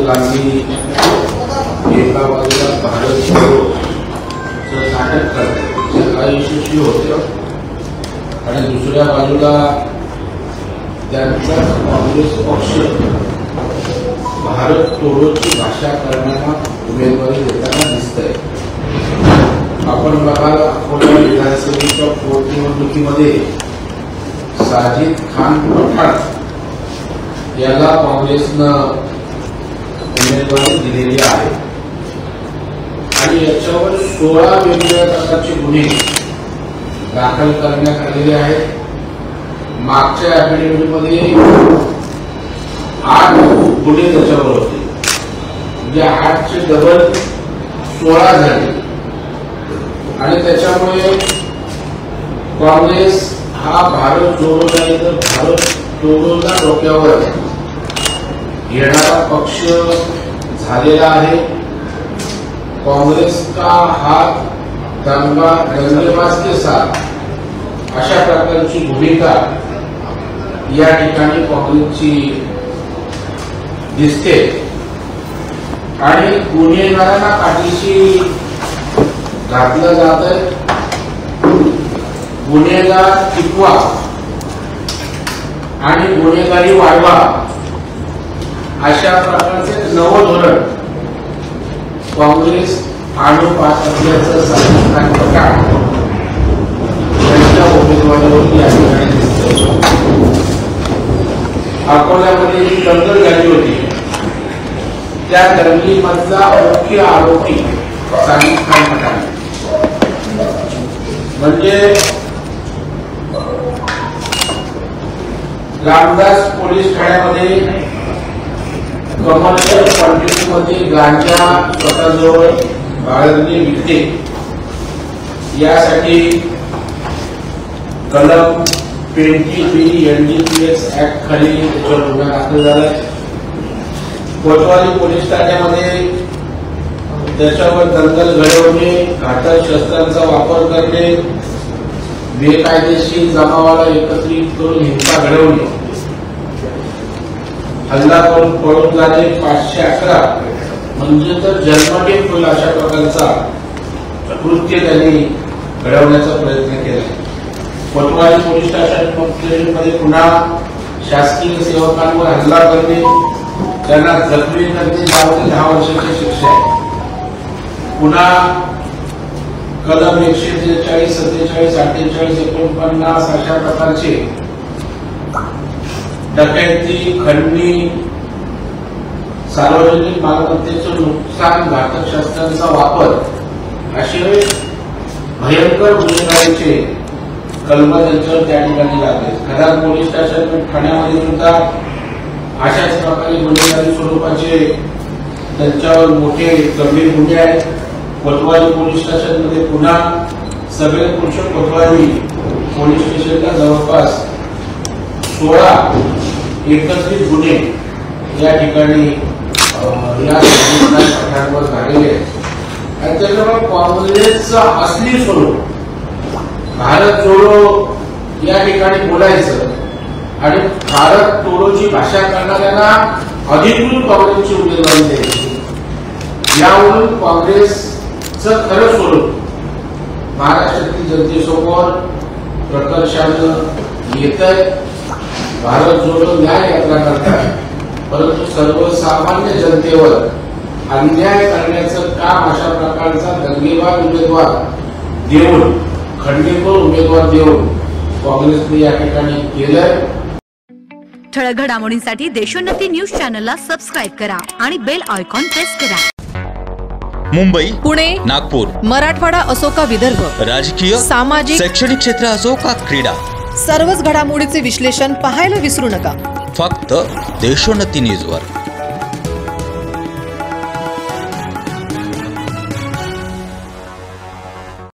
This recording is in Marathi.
गांधी एका बाजूला भारत छोडोचं नाटक करतात, अयशस्वी होतं, आणि दुसऱ्या बाजूला त्यांचा काँग्रेस पक्ष भारत छोडोची भाषा करण्याला उमेदवारी देताना दिसतंय। आपण बघाल, अकोला विधानसभेच्या पोटनिवडणुकीमध्ये साजिद खान पठाण याला काँग्रेसनं उमेदवारी दिलेली आहे आणि याच्यावर 16 वेगवेगळ्या प्रकारचे गुन्हे दाखल करण्यात आलेले आहेत। मागच्या ॲफिडेव्हिटमध्ये 8 गुन्हे त्याच्यावर होते, म्हणजे 8चे डबल 16 झाले आणि त्याच्यामुळे काँग्रेस हा भारत जोडो नाही तर भारत छोडोला डोक्यावर घेणारा पक्ष झालेला आहे। काँग्रेस का हात दंगेबाज के साथ अशा प्रकारची भूमिका या ठिकाणी काँग्रेसची दिसते आणि गुन्हेगारांना पाठीशी घातलं जातंय। गुन्हेगार टिकवा आणि गुन्हेगारी वाढवा अशा प्रकारचे नवं धोरण काँग्रेस आणू पाहत असल्याचं साजिद खान पठाण यांच्या उमेदवारीवर या ठिकाणी दिसतंय। अकोल्यामध्ये जी दंगल झाली होती त्या दंगलीमधला मुख्य आरोपी साजिद खान पठाण म्हणजे रामदास पोलीस ठाण्यामध्ये कमर्शियल क्वांटिटीमध्ये गांजा स्वतःजवळ बाळगणे विकते यासाठी कलम 20B NDPS ऍक्ट खाली त्याच्यावर गुन्हा दाखल झालाय। कोतवाली पोलीस ठाण्यामध्ये त्याच्यावर दंगल घडवणे, घातक शस्त्रांचा वापर करणे, बेकायदेशीर जमावाला एकत्रित करून हिंसा घडवणे, हल्ला करून पळून जाणे, 511 म्हणजे तर जन्मठेप होईल अशा प्रकारचा कृत्य त्यांनी घडवण्याचा प्रयत्न केला। कोतवाली पोलीस स्टेशनमध्ये पुन्हा शासकीय सेवकांवर हल्ला करणे, त्यांना जखमी करणे, 10 वर्षाची शिक्षा आहे। पुन्हा कलम 143, 47, 48, 49 अशा प्रकारचे डकैती, खंडणी, सार्वजनिक मालमत्तेचं नुकसान, घातक शस्त्रांचा वापर असे भयंकर गुन्हेगारीचे कलम त्यांच्यावर त्या ठिकाणी लागले। खराब पोलीस स्टेशन ठाण्यामध्ये सुद्धा अशाच प्रकारे गुन्हेगारी स्वरूपाचे त्यांच्यावर मोठे गंभीर गुन्हे आहेत। कोतवाली पोलीस स्टेशनमध्ये पुन्हा सगळे पुरुष कोतवाली पोलीस स्टेशनला जवळपास 16 एकत्रित गुन्हे या ठिकाणी या पठाणावर झालेले आहेत आणि त्याच्यामुळे काँग्रेसचं असली स्वरूप भारत जोडो या ठिकाणी बोलायचं आणि भारत छोडोची भाषा करणाऱ्यांना अधिकृत काँग्रेसची उमेदवारी द्यायची, यावरून काँग्रेसचं खरं स्वरूप महाराष्ट्रातील जनतेसमोर प्रकर्षानं येतंय। भारत जोडो न्याय यात्रा करतात, परंतु सर्वसामान्य जनतेवर अन्याय करण्याचं काम अशा प्रकारचा दंगेबाज उमेदवार देऊन, खंडणीखोर उमेदवार देऊन काँग्रेसने या ठिकाणी केलंय। ठळक घडामोडींसाठी देशोन्नती न्यूज चॅनलला सबस्क्राइब करा आणि बेल आयकॉन प्रेस करा। मुंबई, पुणे, नागपूर, मराठवाडा असो का विदर्भ, राजकीय, सामाजिक, शैक्षणिक क्षेत्र असो का क्रीडा, सर्वच घडामोडीचे विश्लेषण पाहायला विसरू नका। फक्त देशोन्नती न्यूजवर।